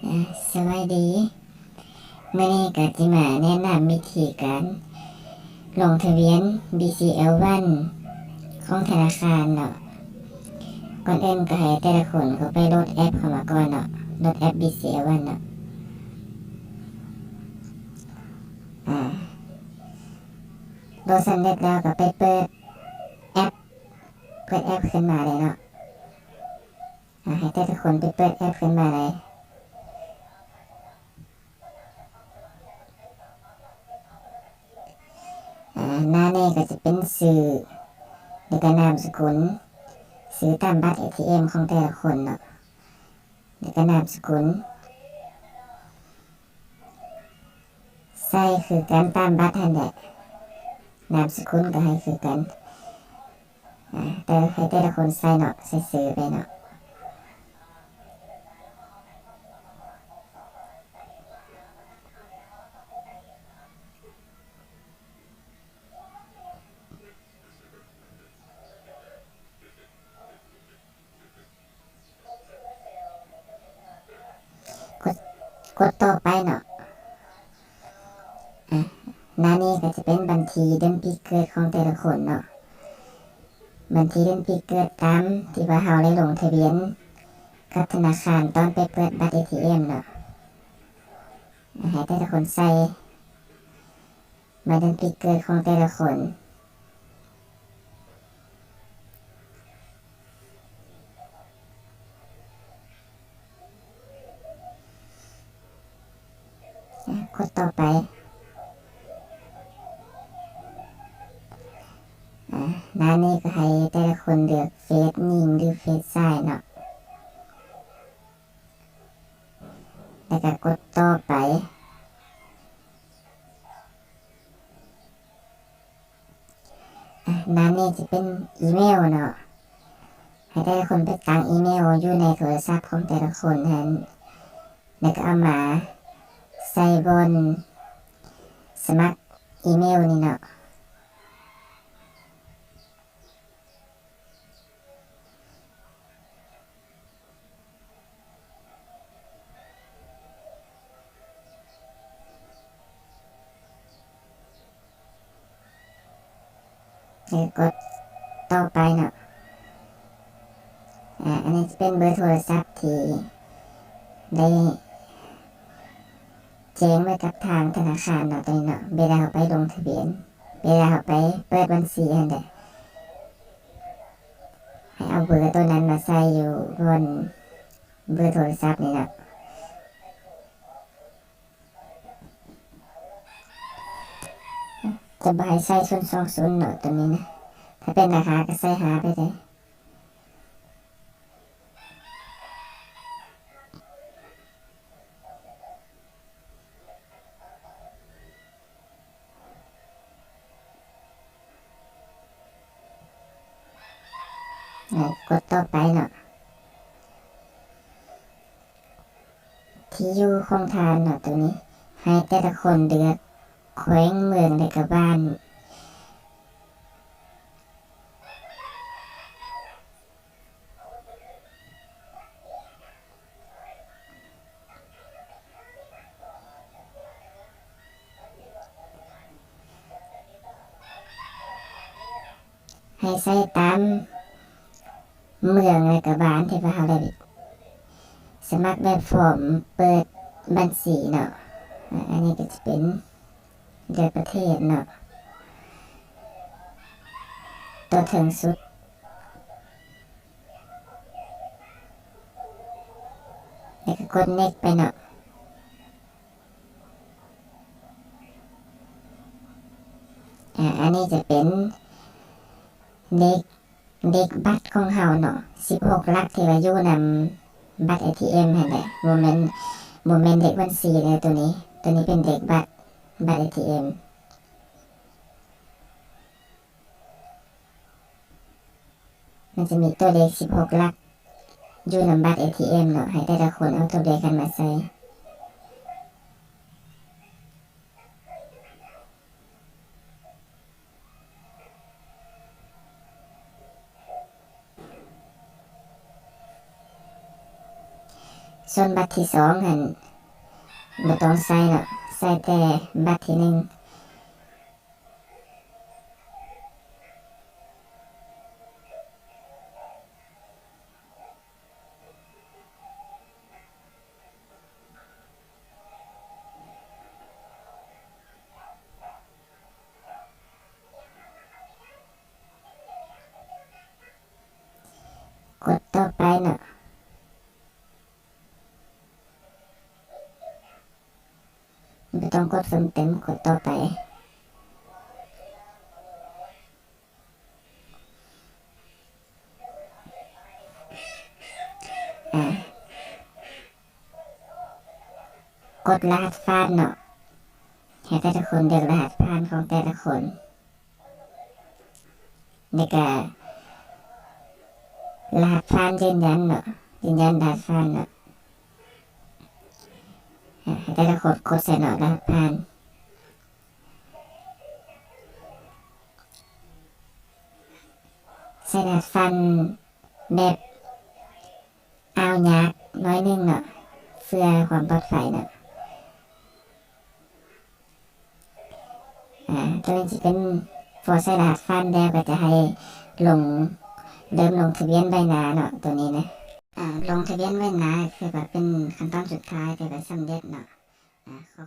สวัสดีมื้อนี้ก็สิมาแนะนำวิธีการลงทะเบียน BCL1 ของธนาคารเนาะก่อนอื่นก็ให้แต่ละคนเขาไปโหลดแอปเข้ามาก่อนเนาะโหลดแอป BCL1 เนาะโหลดสำเร็จแล้วก็ไปเปิดแอปขึ้นมาเลยเนาะให้แต่ละคนไปเปิดแอปขึ้นมาเลยหน้านี้ก็จะเป็นชื่อแล้วก็นามสกุลซื้อตามบัตร ATM ของแต่ละคนเนาะแล้วก็นามสกุลใส่คือกันตามบัตรนั่นแหละนามสกุลก็ให้คือกันแต่ให้แต่ละคนใส่เนาะใส่ซื้อไปเนาะกดต่อไปเนาะหน้านี้ก็จะเป็นบัญชีเดือนปีเกิดของแต่ละคนเนาะบัญชีเดือนปีเกิดตามที่ว่าเราได้ลงทะเบียนกับธนาคารตอนไปเปิดบัตร ATM เนาะให้แต่ละคนใส่มาเดือนปีเกิดของแต่ละคนกดต่อไปหน้านี้ก็ให้แต่ละคนเลือกเฟซนิ่งหรือเฟซซ้ายเนาะแล้วก็กดต่อไปหน้านี้จะเป็นอีเมลเนาะให้แต่ละคนไปตั้งอีเมลอยู่ในโทรศัพท์ของแต่ละคนนั้นแล้วก็เอามาใส่บนสมัครอีเมลนี่เนาะแล้วกดต่อไปเนาะอันนี้จะเป็นเบอร์โทรศัพท์ที่ได้แจ้งไว้กับทางธนาคารเนาะตัวนี้เนาะเวลาเราไปลงทะเบียนเวลาเราไปเปิดบัญชีอันเดียให้เอาเบอร์ตัวนั้นมาใส่อยู่บนเบอร์โทรศัพท์นี่เนาะจะบ่ให้ใส่020เนาะตัวนี้นะถ้าเป็นราคาก็ใส่หาไปเลยกดต่อไปเนาะที่อยู่ของทานเนาะตัวนี้ให้แต่ละคนเลือกแขวงเมืองและก็บ้านให้ใส่ตามเมืองและก็บ้านที่ว่าเราได้สมัครแบบฟอร์มเปิดบัญชีเนาะอันนี้ก็จะเป็นเดือนประเทศเนาะตัวถึงสุดแล้วก็กด next ไปเนาะอันนี้จะเป็นเลขบัตรของเฮาเนาะ16หลักที่ว่าอยู่นำบัตร ATM นั่นแหละโมเมนต์เลขบัญชีเลยตัวนี้เป็นเลขบัตร ATM มันจะมีตัวเลข16หลักอยู่นำบัตร ATM เนาะให้แต่ละคนเอาตัวเลขกันมาใส่ ส่วนบัตรที่สองหั่นบ่ต้องใส่เนาะใส่แต่บัตรที่หนึ่งกดต่อไปเนาะบ่ต้องกดเพิ่มเติมกดต่อไปกดรหัสผ่านเนาะให้แต่ละคนเลือกรหัสผ่านของแต่ละคนนี่ก็รหัสผ่านยืนยันเนาะยืนยันรหัสผ่านเนาะให้แต่ละคนกดใส่เนาะรหัสผ่านใส่รหัสผ่านแบบเอายากน้อยนึงเนาะเพื่อความปลอดภัยเนาะตัวนี้จะเป็นพอใส่รหัสผ่านแล้วก็จะให้ลงเริ่มลงทะเบียนใบหน้าเนาะตัวนี้นะลงทะเบียนใบหน้าคือแบบเป็นขั้นตอนสุดท้ายแต่ก็สำเร็จเนาะขอ